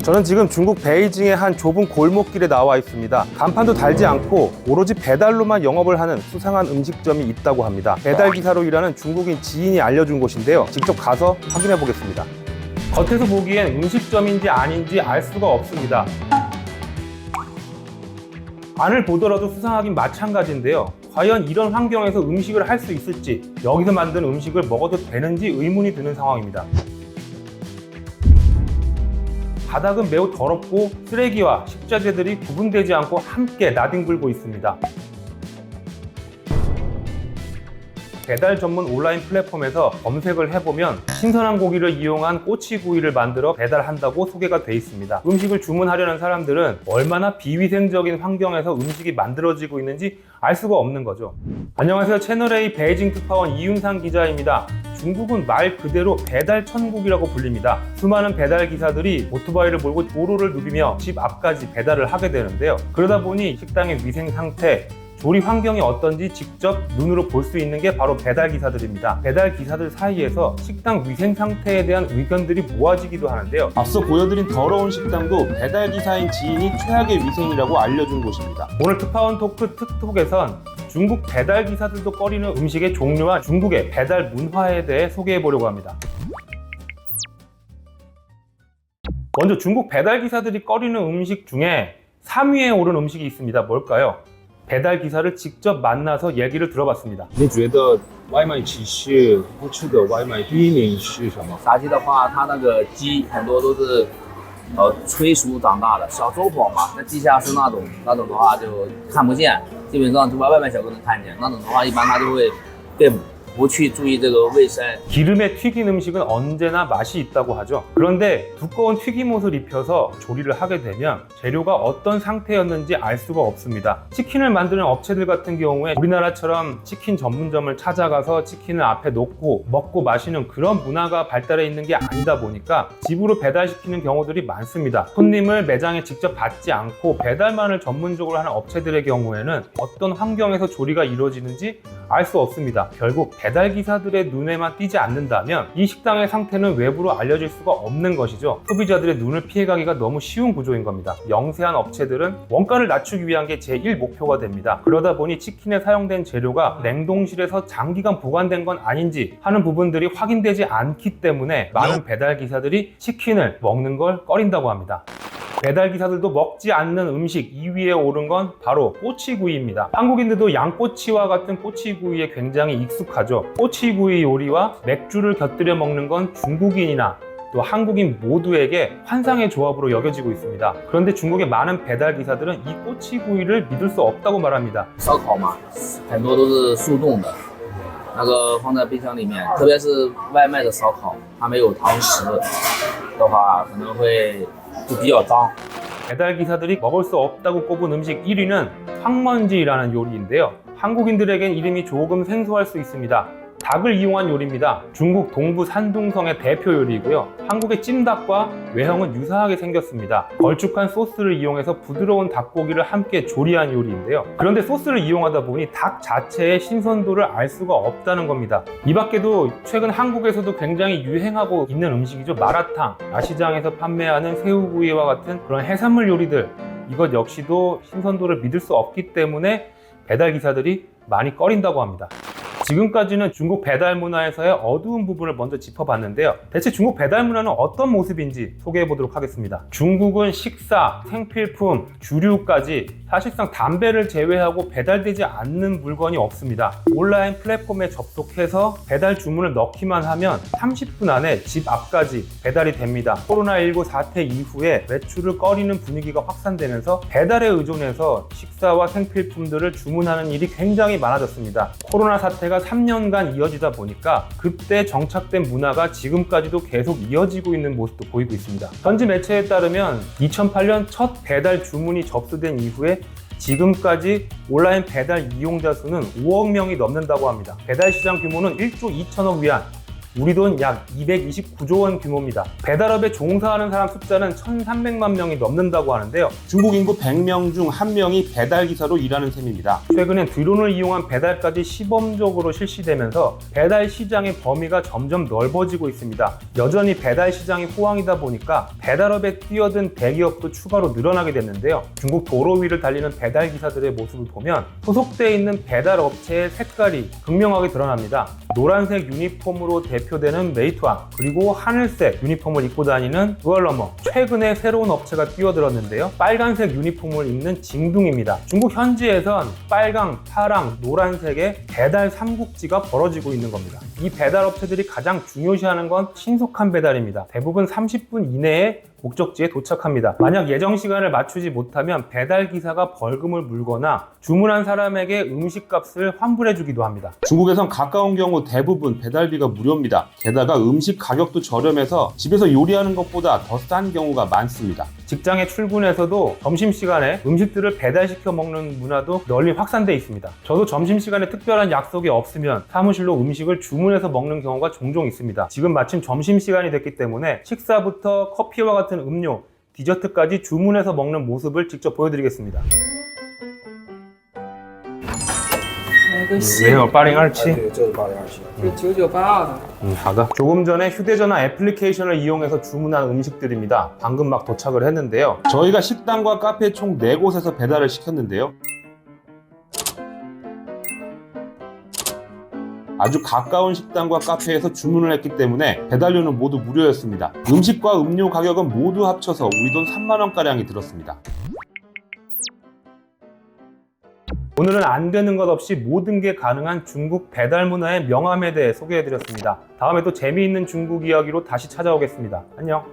저는 지금 중국 베이징의 한 좁은 골목길에 나와 있습니다. 간판도 달지 않고 오로지 배달로만 영업을 하는 수상한 음식점이 있다고 합니다. 배달기사로 일하는 중국인 지인이 알려준 곳인데요. 직접 가서 확인해 보겠습니다. 겉에서 보기엔 음식점인지 아닌지 알 수가 없습니다. 안을 보더라도 수상하긴 마찬가지인데요. 과연 이런 환경에서 음식을 할 수 있을지, 여기서 만든 음식을 먹어도 되는지 의문이 드는 상황입니다. 바닥은 매우 더럽고 쓰레기와 식자재들이 구분되지 않고 함께 나뒹굴고 있습니다. 배달 전문 온라인 플랫폼에서 검색을 해보면 신선한 고기를 이용한 꼬치구이를 만들어 배달한다고 소개가 돼 있습니다. 음식을 주문하려는 사람들은 얼마나 비위생적인 환경에서 음식이 만들어지고 있는지 알 수가 없는 거죠. 안녕하세요. 채널A 베이징 특파원 이윤상 기자입니다. 중국은 말 그대로 배달 천국이라고 불립니다. 수많은 배달 기사들이 오토바이를 몰고 도로를 누비며 집 앞까지 배달을 하게 되는데요. 그러다 보니 식당의 위생 상태, 조리 환경이 어떤지 직접 눈으로 볼 수 있는 게 바로 배달 기사들입니다. 배달 기사들 사이에서 식당 위생 상태에 대한 의견들이 모아지기도 하는데요. 앞서 보여드린 더러운 식당도 배달 기사인 지인이 최악의 위생이라고 알려준 곳입니다. 오늘 특파원 토크 특톡에선 중국 배달 기사들도 꺼리는 음식의 종류와 중국의 배달 문화에 대해 소개해 보려고 합니다. 먼저 중국 배달 기사들이 꺼리는 음식 중에 3위에 오른 음식이 있습니다. 뭘까요? 배달 기사를 직접 만나서 얘기를 들어봤습니다. 你觉得外卖其实不吃的外卖第一名是什么？炸鸡的话，它那个鸡很多都是催熟长大的小周婆嘛，那鸡下是那种的话就看不见，基本上外卖小哥能看见，那种的话一般他就会更不去注意这个卫生。 기름에 튀긴 음식은 언제나 맛이 있다고 하죠. 그런데 두꺼운 튀김옷을 입혀서 조리를 하게 되면 재료가 어떤 상태였는지 알 수가 없습니다. 치킨을 만드는 업체들 같은 경우에 우리나라처럼 치킨 전문점을 찾아가서 치킨을 앞에 놓고 먹고 마시는 그런 문화가 발달해 있는 게 아니다 보니까 집으로 배달시키는 경우들이 많습니다. 손님을 매장에 직접 받지 않고 배달만을 전문적으로 하는 업체들의 경우에는 어떤 환경에서 조리가 이루어지는지 알 수 없습니다. 결국 배달 기사들의 눈에만 띄지 않는다면 이 식당의 상태는 외부로 알려질 수가 없는 것이죠. 소비자들의 눈을 피해가기가 너무 쉬운 구조인 겁니다. 영세한 업체들은 원가를 낮추기 위한 게 제1 목표가 됩니다. 그러다 보니 치킨에 사용된 재료가 냉동실에서 장기간 보관된 건 아닌지 하는 부분들이 확인되지 않기 때문에 많은 배달 기사들이 치킨을 먹는 걸 꺼린다고 합니다. 배달 기사들도 먹지 않는 음식 2위에 오른 건 바로 꼬치구이입니다. 한국인들도 양꼬치와 같은 꼬치구이에 굉장히 익숙하죠. 꼬치구이 요리와 맥주를 곁들여 먹는 건 중국인이나 또 한국인 모두에게 환상의 조합으로 여겨지고 있습니다. 그런데 중국의 많은 배달 기사들은 이 꼬치구이를 믿을 수 없다고 말합니다. 烧烤嘛，很多都是速冻的，那个放在冰箱里面，特别是外卖的烧烤，它没有堂食的话，可能会就比较脏。 배달 기사들이 먹을 수 없다고 꼽은 음식 1위는 황먼지라는 요리인데요. 한국인들에겐 이름이 조금 생소할 수 있습니다. 닭을 이용한 요리입니다. 중국 동부 산둥성의 대표 요리이고요. 한국의 찜닭과 외형은 유사하게 생겼습니다. 걸쭉한 소스를 이용해서 부드러운 닭고기를 함께 조리한 요리인데요. 그런데 소스를 이용하다 보니 닭 자체의 신선도를 알 수가 없다는 겁니다. 이 밖에도 최근 한국에서도 굉장히 유행하고 있는 음식이죠. 마라탕, 야시장에서 판매하는 새우구이와 같은 그런 해산물 요리들, 이것 역시도 신선도를 믿을 수 없기 때문에 배달 기사들이 많이 꺼린다고 합니다. 지금까지는 중국 배달 문화에서의 어두운 부분을 먼저 짚어봤는데요. 대체 중국 배달 문화는 어떤 모습인지 소개해 보도록 하겠습니다. 중국은 식사, 생필품, 주류까지 사실상 담배를 제외하고 배달되지 않는 물건이 없습니다. 온라인 플랫폼에 접속해서 배달 주문을 넣기만 하면 30분 안에 집 앞까지 배달이 됩니다. 코로나19 사태 이후에 매출을 꺼리는 분위기가 확산되면서 배달에 의존해서 식사와 생필품들을 주문하는 일이 굉장히 많아졌습니다. 코로나 사태가 3년간 이어지다 보니까 그때 정착된 문화가 지금까지도 계속 이어지고 있는 모습도 보이고 있습니다. 현지 매체에 따르면 2008년 첫 배달 주문이 접수된 이후에 지금까지 온라인 배달 이용자 수는 5억 명이 넘는다고 합니다. 배달 시장 규모는 1조 2천억 위안, 우리 돈 약 229조 원 규모입니다. 배달업에 종사하는 사람 숫자는 1,300만 명이 넘는다고 하는데요. 중국 인구 100명 중 1명이 배달기사로 일하는 셈입니다. 최근엔 드론을 이용한 배달까지 시범적으로 실시되면서 배달 시장의 범위가 점점 넓어지고 있습니다. 여전히 배달 시장이 호황이다 보니까 배달업에 뛰어든 대기업도 추가로 늘어나게 됐는데요. 중국 도로 위를 달리는 배달 기사들의 모습을 보면 소속되어 있는 배달 업체의 색깔이 극명하게 드러납니다. 노란색 유니폼으로 대표되는 메이투안, 그리고 하늘색 유니폼을 입고 다니는 우얼러머, 최근에 새로운 업체가 뛰어들었는데요. 빨간색 유니폼을 입는 징둥입니다. 중국 현지에선 빨강, 파랑, 노란색의 배달 삼국지가 벌어지고 있는 겁니다. 이 배달 업체들이 가장 중요시하는 건 신속한 배달입니다. 대부분 30분 이내에 목적지에 도착합니다. 만약 예정 시간을 맞추지 못하면 배달 기사가 벌금을 물거나 주문한 사람에게 음식값을 환불해 주기도 합니다. 중국에선 가까운 경우 대부분 배달비가 무료입니다. 게다가 음식 가격도 저렴해서 집에서 요리하는 것보다 더 싼 경우가 많습니다. 직장에 출근해서도 점심시간에 음식들을 배달시켜 먹는 문화도 널리 확산되어 있습니다. 저도 점심시간에 특별한 약속이 없으면 사무실로 음식을 주문해서 먹는 경우가 종종 있습니다. 지금 마침 점심시간이 됐기 때문에 식사부터 커피와 같은 음료, 디저트까지 주문해서 먹는 모습을 직접 보여드리겠습니다. 왜요? 빠링알치? 对，这是802七。是9982的。 好的. 조금 전에 휴대전화 애플리케이션을 이용해서 주문한 음식들입니다. 방금 막 도착을 했는데요. 저희가 식당과 카페 총 4곳에서 배달을 시켰는데요. 아주 가까운 식당과 카페에서 주문을 했기 때문에 배달료는 모두 무료였습니다. 음식과 음료 가격은 모두 합쳐서 우리 돈 3만원가량이 들었습니다. 오늘은 안 되는 것 없이 모든 게 가능한 중국 배달 문화의 명암에 대해 소개해드렸습니다. 다음에 또 재미있는 중국 이야기로 다시 찾아오겠습니다. 안녕.